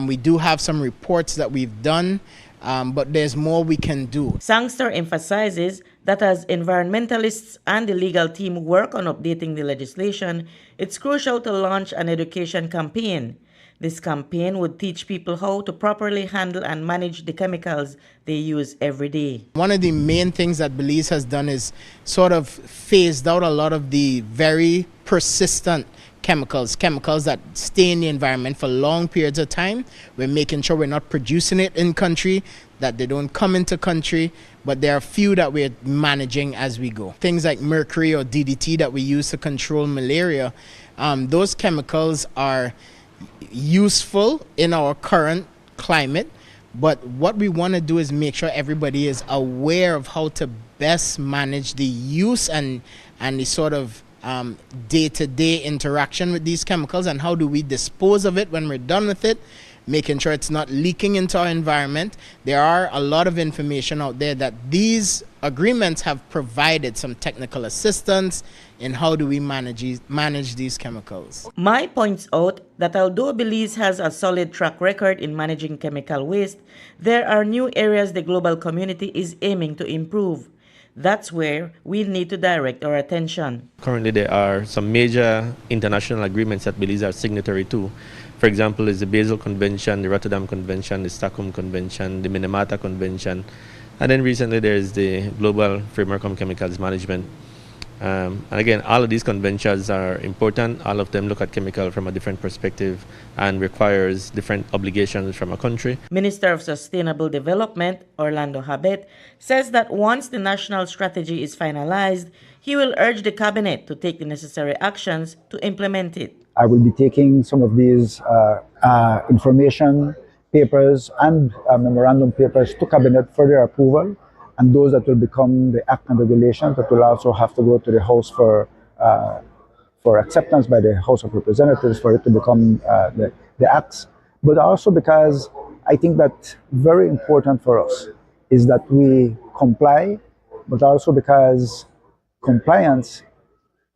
We do have some reports that we've done, but there's more we can do. Sangster emphasizes that as environmentalists and the legal team work on updating the legislation, it's crucial to launch an education campaign. This campaign would teach people how to properly handle and manage the chemicals they use every day. One of the main things that Belize has done is sort of phased out a lot of the very persistent chemicals that stay in the environment for long periods of time. We're making sure we're not producing it in country, that they don't come into country, but there are a few that we're managing as we go. Things like mercury or DDT that we use to control malaria, those chemicals are useful in our current climate, but what we want to do is make sure everybody is aware of how to best manage the use and the sort of day-to-day interaction with these chemicals, and how do we dispose of it when we're done with it, making sure it's not leaking into our environment. There are a lot of information out there that these agreements have provided some technical assistance in how do we manage these chemicals. Mai points out that although Belize has a solid track record in managing chemical waste, there are new areas the global community is aiming to improve. That's where we need to direct our attention. Currently there are some major international agreements that Belize are signatory to. For example, is the Basel Convention, the Rotterdam Convention, the Stockholm Convention, the Minamata Convention, and then recently there is the Global Framework on Chemicals Management. And again, all of these conventions are important. All of them look at chemical from a different perspective and requires different obligations from a country. Minister of Sustainable Development, Orlando Habet, says that once the national strategy is finalized, he will urge the cabinet to take the necessary actions to implement it. I will be taking some of these information papers and memorandum papers to cabinet for their approval, and those that will become the act and regulations that will also have to go to the House for acceptance by the House of Representatives for it to become the acts. But also because I think that very important for us is that we comply, but also because compliance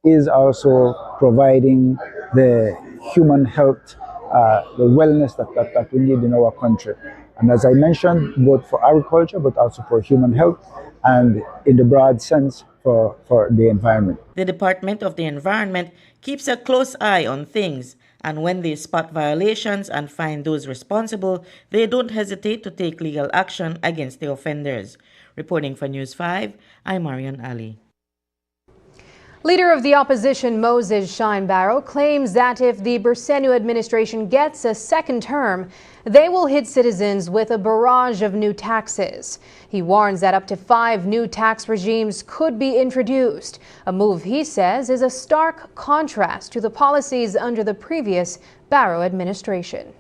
is also providing the human health, the wellness that we need in our country. And as I mentioned, both for agriculture, but also for human health, and in the broad sense for the environment. The Department of the Environment keeps a close eye on things, and when they spot violations and find those responsible, they don't hesitate to take legal action against the offenders. Reporting for News 5, I'm Marian Ali. Leader of the opposition Moses Shine Barrow claims that if the Bersenio administration gets a second term, they will hit citizens with a barrage of new taxes. He warns that up to 5 new tax regimes could be introduced, a move he says is a stark contrast to the policies under the previous Barrow administration.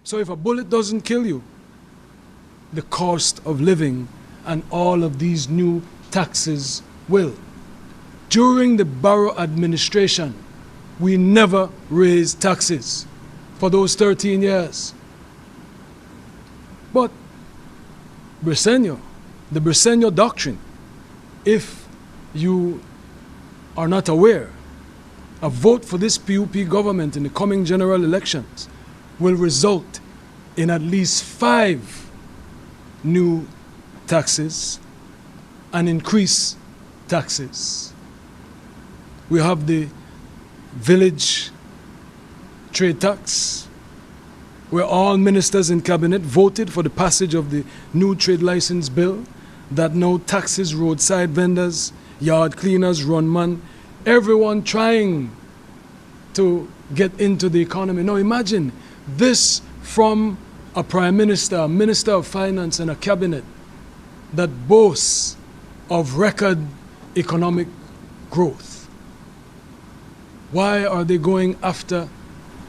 So if a bullet doesn't kill you, the cost of living and all of these new taxes will. During the Barrow administration, we never raised taxes for those 13 years. But Bersenio, the Bersenio doctrine, if you are not aware, a vote for this PUP government in the coming general elections will result in at least 5 new taxes and increase taxes. We have the village trade tax, where all ministers in cabinet voted for the passage of the new trade license bill that now taxes roadside vendors, yard cleaners, runman, everyone trying to get into the economy. Now imagine this from a prime minister, a minister of finance, and a cabinet that boasts of record economic growth. Why are they going after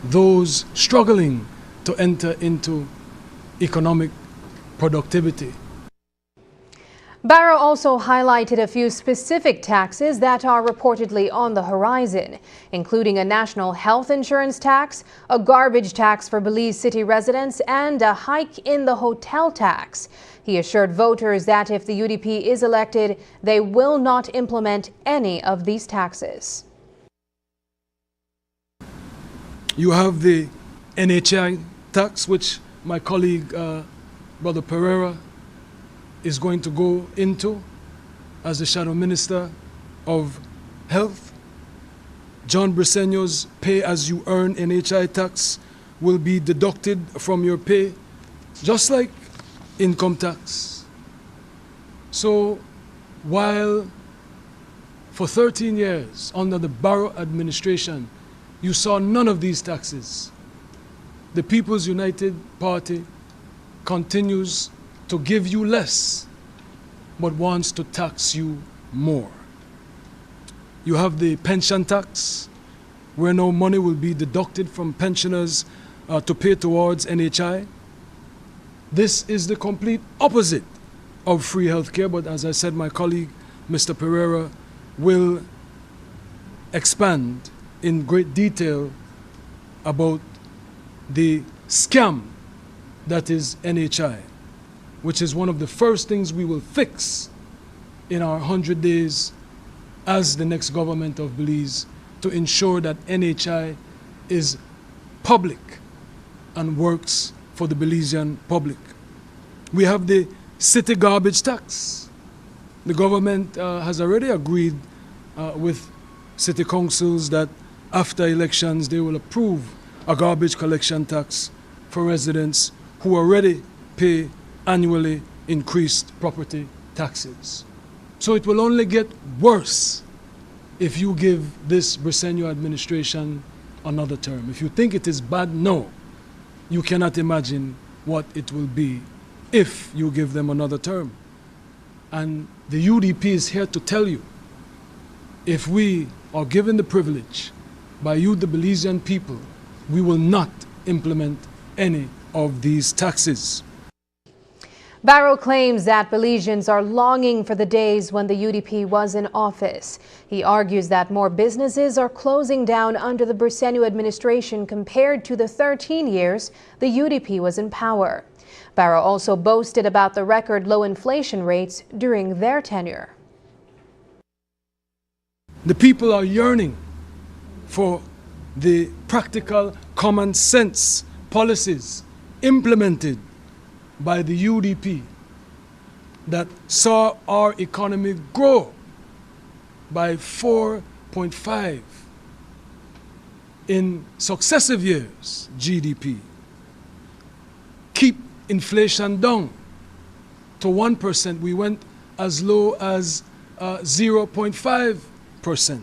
those struggling to enter into economic productivity? Barrow also highlighted a few specific taxes that are reportedly on the horizon, including a national health insurance tax, a garbage tax for Belize City residents, and a hike in the hotel tax. He assured voters that if the UDP is elected, they will not implement any of these taxes. You have the NHI tax, which my colleague, Brother Pereira, is going to go into as the Shadow Minister of Health. John Bersenio's pay-as-you-earn NHI tax will be deducted from your pay, just like income tax. So while for 13 years under the Barrow administration, you saw none of these taxes, the People's United Party continues to give you less, but wants to tax you more. You have the pension tax, where no money will be deducted from pensioners to pay towards NHI. This is the complete opposite of free healthcare, but as I said, my colleague, Mr. Pereira, will expand in great detail about the scam that is NHI, which is one of the first things we will fix in our 100 days as the next government of Belize, to ensure that NHI is public and works for the Belizean public. We have the city garbage tax. The government has already agreed with city councils that after elections they will approve a garbage collection tax for residents who already pay annually increased property taxes. So it will only get worse if you give this Bersenio administration another term. If you think it is bad, no. You cannot imagine what it will be if you give them another term. And the UDP is here to tell you, if we are given the privilege by you, the Belizean people, we will not implement any of these taxes. Barrow claims that Belizeans are longing for the days when the UDP was in office. He argues that more businesses are closing down under the Bersenio administration compared to the 13 years the UDP was in power. Barrow also boasted about the record low inflation rates during their tenure. The people are yearning for the practical, common sense policies implemented by the UDP that saw our economy grow by 4.5 in successive years, GDP. Keep inflation down to 1%. We went as low as 0.5%.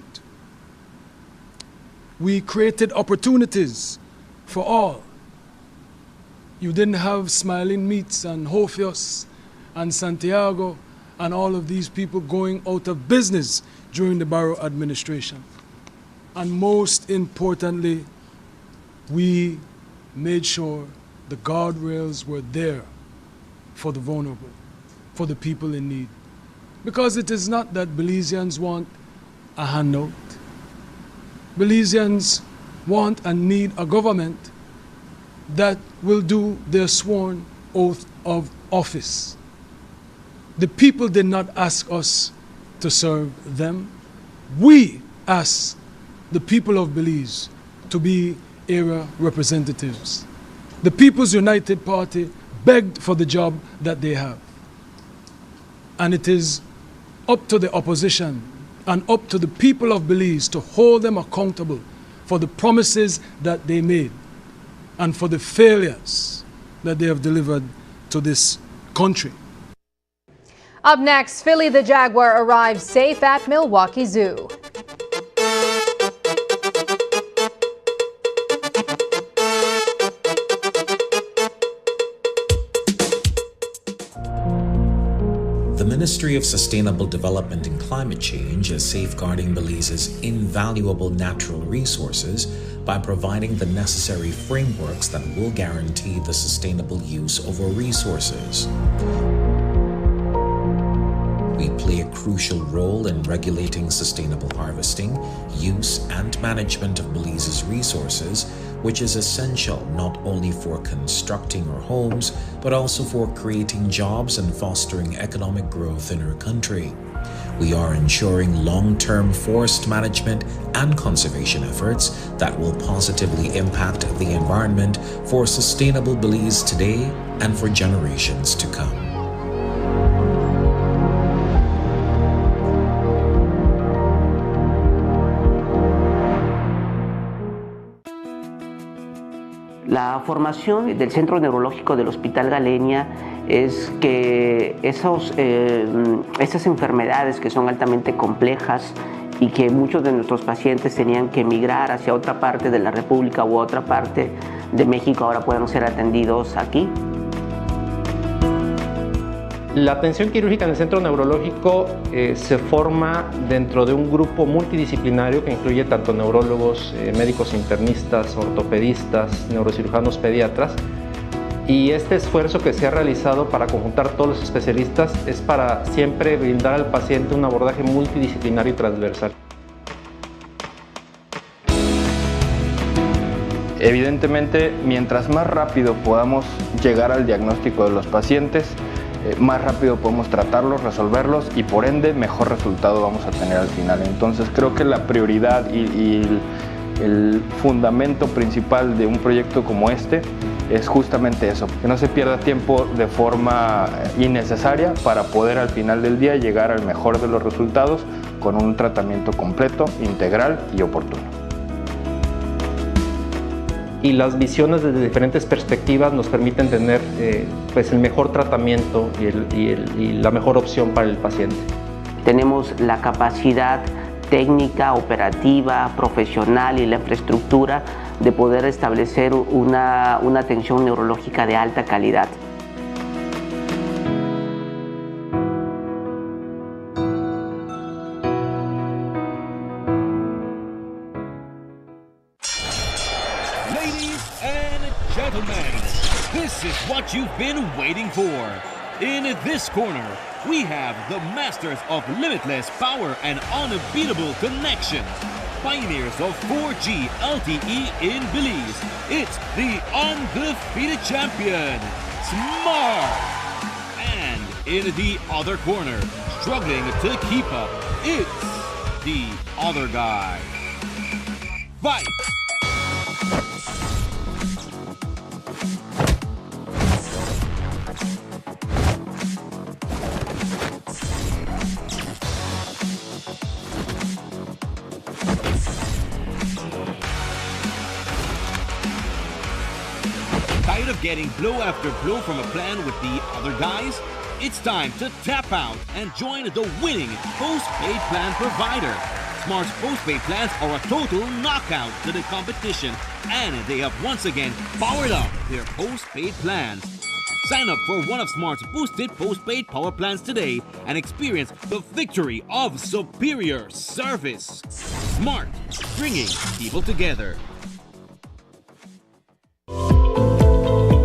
We created opportunities for all. You didn't have Smiling Meats and Hofios and Santiago and all of these people going out of business during the Barrow administration. And most importantly, we made sure the guardrails were there for the vulnerable, for the people in need. Because it is not that Belizeans want a handout. Belizeans want and need a government that will do their sworn oath of office. The people did not ask us to serve them. We asked the people of Belize to be area representatives. The People's United Party begged for the job that they have. And it is up to the opposition and up to the people of Belize to hold them accountable for the promises that they made and for the failures that they have delivered to this country. Up next, Philly the Jaguar arrives safe at Milwaukee Zoo. The Ministry of Sustainable Development and Climate Change is safeguarding Belize's invaluable natural resources by providing the necessary frameworks that will guarantee the sustainable use of our resources. We play a crucial role in regulating sustainable harvesting, use, and management of Belize's resources, which is essential not only for constructing our homes, but also for creating jobs and fostering economic growth in our country. We are ensuring long-term forest management and conservation efforts that will positively impact the environment for sustainable Belize today and for generations to come. La formación del Centro Neurológico del Hospital Galenia es que esas enfermedades que son altamente complejas y que muchos de nuestros pacientes tenían que emigrar hacia otra parte de la República u otra parte de México ahora puedan ser atendidos aquí. La atención quirúrgica en el centro neurológico se forma dentro de un grupo multidisciplinario que incluye tanto neurólogos, médicos internistas, ortopedistas, neurocirujanos, pediatras. Y este esfuerzo que se ha realizado para conjuntar todos los especialistas es para siempre brindar al paciente un abordaje multidisciplinario y transversal. Evidentemente, mientras más rápido podamos llegar al diagnóstico de los pacientes, más rápido podemos tratarlos, resolverlos y por ende mejor resultado vamos a tener al final. Entonces creo que la prioridad y el fundamento principal de un proyecto como este es justamente eso, que no se pierda tiempo de forma innecesaria para poder al final del día llegar al mejor de los resultados con un tratamiento completo, integral y oportuno. Y las visiones desde diferentes perspectivas nos permiten tener pues el mejor tratamiento y la mejor opción para el paciente. Tenemos la capacidad técnica, operativa, profesional y la infraestructura de poder establecer una atención neurológica de alta calidad. This is what you've been waiting for. In this corner, we have the masters of limitless power and unbeatable connection. Pioneers of 4G LTE in Belize. It's the undefeated champion, Smart. And in the other corner, struggling to keep up, it's the other guy. Fight! Tired of getting blow after blow from a plan with the other guys? It's time to tap out and join the winning postpaid plan provider. Smart's postpaid plans are a total knockout to the competition, and they have once again powered up their postpaid plans. Sign up for one of Smart's boosted postpaid power plans today and experience the victory of superior service. Smart, bringing people together.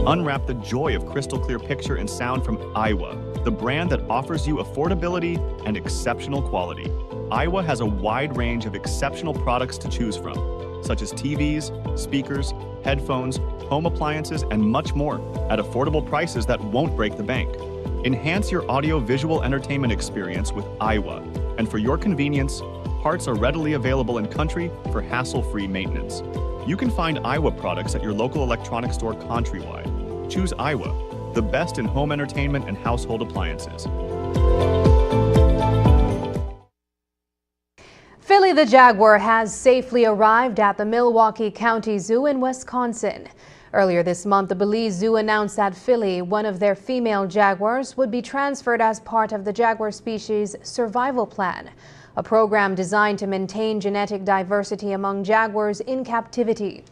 Unwrap the joy of crystal clear picture and sound from Aiwa, the brand that offers you affordability and exceptional quality. Aiwa has a wide range of exceptional products to choose from, such as TVs, speakers, headphones, home appliances, and much more at affordable prices that won't break the bank. Enhance your audio-visual entertainment experience with Aiwa, and for your convenience, parts are readily available in country for hassle-free maintenance. You can find Aiwa products at your local electronics store countrywide. Choose Aiwa, the best in home entertainment and household appliances. Philly the Jaguar has safely arrived at the Milwaukee County Zoo in Wisconsin. Earlier this month, the Belize Zoo announced that Philly, one of their female jaguars, would be transferred as part of the jaguar species survival plan, a program designed to maintain genetic diversity among jaguars in captivity.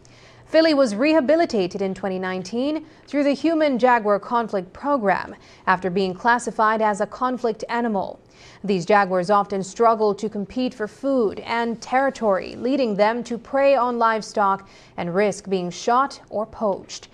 Philly was rehabilitated in 2019 through the Human Jaguar Conflict Program after being classified as a conflict animal. These jaguars often struggle to compete for food and territory, leading them to prey on livestock and risk being shot or poached.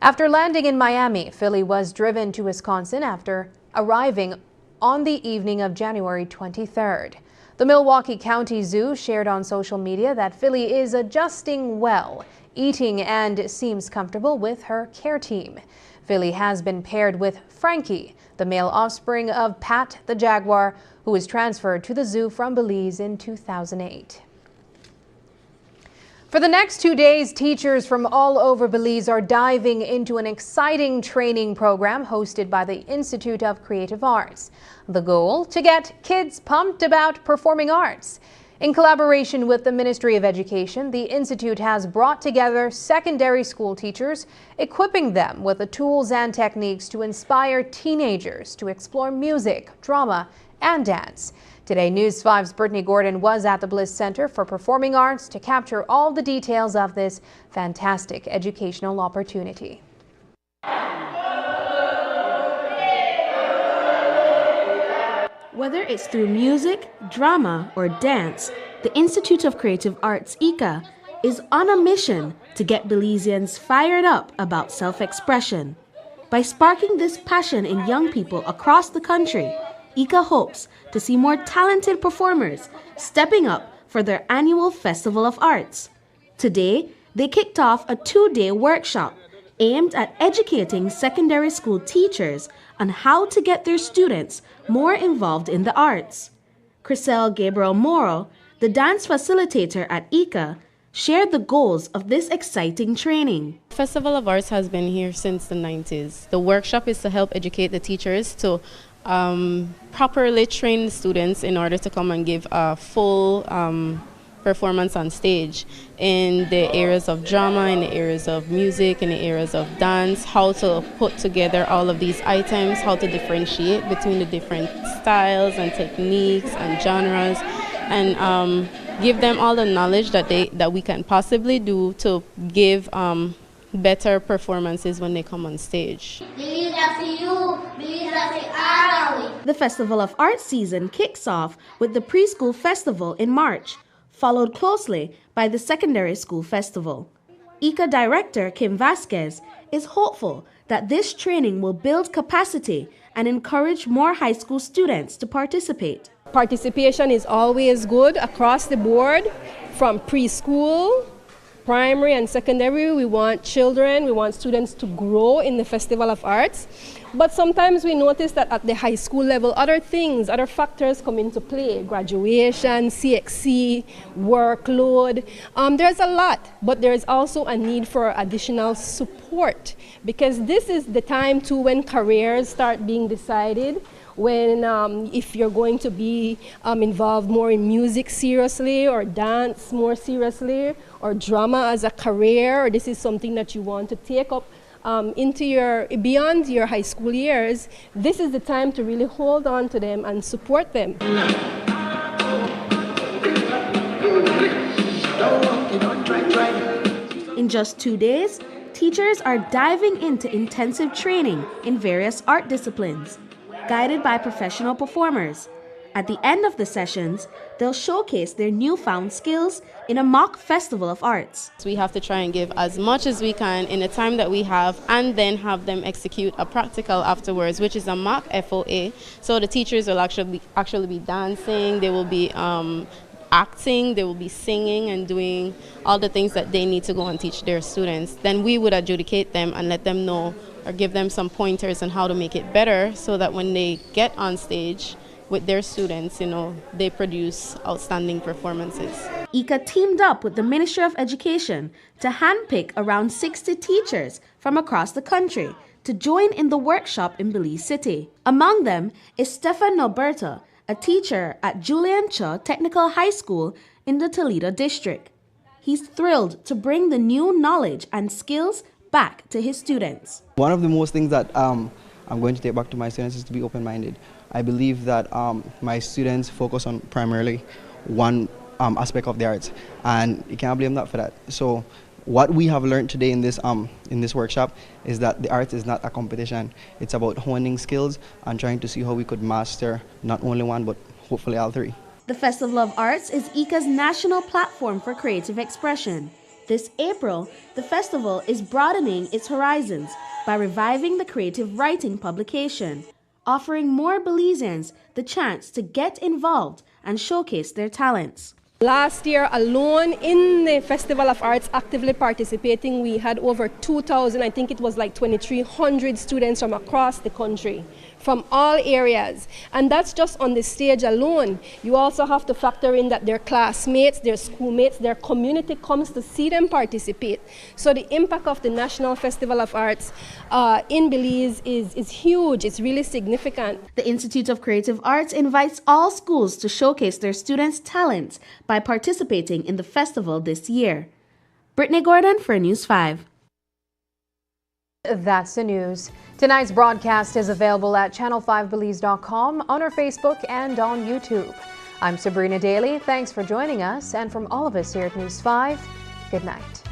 After landing in Miami, Philly was driven to Wisconsin after arriving on the evening of January 23rd. The Milwaukee County Zoo shared on social media that Philly is adjusting well, eating, and seems comfortable with her care team. Philly has been paired with Frankie, the male offspring of Pat the Jaguar, who was transferred to the zoo from Belize in 2008. For the next 2 days, teachers from all over Belize are diving into an exciting training program hosted by the Institute of Creative Arts. The goal? To get kids pumped about performing arts. In collaboration with the Ministry of Education, the Institute has brought together secondary school teachers, equipping them with the tools and techniques to inspire teenagers to explore music, drama, and dance. Today, News 5's Brittany Gordon was at the Bliss Center for Performing Arts to capture all the details of this fantastic educational opportunity. Whether it's through music, drama, or dance, the Institute of Creative Arts, ICA, is on a mission to get Belizeans fired up about self-expression. By sparking this passion in young people across the country, ICA hopes to see more talented performers stepping up for their annual Festival of Arts. Today, they kicked off a 2-day workshop aimed at educating secondary school teachers on how to get their students more involved in the arts. Crisel Gabriel Moro, the dance facilitator at ICA, shared the goals of this exciting training. Festival of Arts has been here since the 90s. The workshop is to help educate the teachers to properly train the students in order to come and give a full performance on stage in the areas of drama, in the areas of music, in the areas of dance, how to put together all of these items, how to differentiate between the different styles and techniques and genres, and give them all the knowledge that we can possibly do to give better performances when they come on stage. The Festival of Arts season kicks off with the Preschool Festival in March, followed closely by the Secondary School Festival. ICA Director Kim Vasquez is hopeful that this training will build capacity and encourage more high school students to participate. Participation is always good across the board, from preschool, primary and secondary. We want students to grow in the Festival of Arts. But sometimes we notice that at the high school level, other factors come into play. Graduation, CXC, workload. There's a lot, but there's also a need for additional support, because this is the time too when careers start being decided, when if you're going to be involved more in music seriously, or dance more seriously, or drama as a career, or this is something that you want to take up beyond your high school years, this is the time to really hold on to them and support them. In just 2 days, teachers are diving into intensive training in various art disciplines, guided by professional performers. At the end of the sessions, they'll showcase their newfound skills in a mock festival of arts. We have to try and give as much as we can in the time that we have, and then have them execute a practical afterwards, which is a mock FOA. So the teachers will actually be dancing, they will be acting, they will be singing and doing all the things that they need to go and teach their students. Then we would adjudicate them and let them know or give them some pointers on how to make it better, so that when they get on stage with their students, they produce outstanding performances. ICA teamed up with the Ministry of Education to handpick around 60 teachers from across the country to join in the workshop in Belize City. Among them is Stefan Noberta, a teacher at Julian Cha Technical High School in the Toledo district. He's thrilled to bring the new knowledge and skills back to his students. One of the most things that I'm going to take back to my students is to be open-minded. I believe that my students focus on primarily one aspect of the arts, and you can't blame that for that. So what we have learned today in this workshop is that the arts is not a competition. It's about honing skills and trying to see how we could master not only one, but hopefully all three. The Festival of Arts is ICA's national platform for creative expression. This April, the festival is broadening its horizons by reviving the creative writing publication, offering more Belizeans the chance to get involved and showcase their talents. Last year alone, in the Festival of Arts actively participating, we had over 2,000, I think it was like 2,300 students from across the country, from all areas. And that's just on the stage alone. You also have to factor in that their classmates, their schoolmates, their community comes to see them participate. So the impact of the National Festival of Arts in Belize is huge. It's really significant. The Institute of Creative Arts invites all schools to showcase their students' talents by participating in the festival this year. Brittany Gordon for News 5. That's the news. Tonight's broadcast is available at channel5belize.com, on our Facebook and on YouTube. I'm Sabrina Daly. Thanks for joining us, and from all of us here at News 5, good night.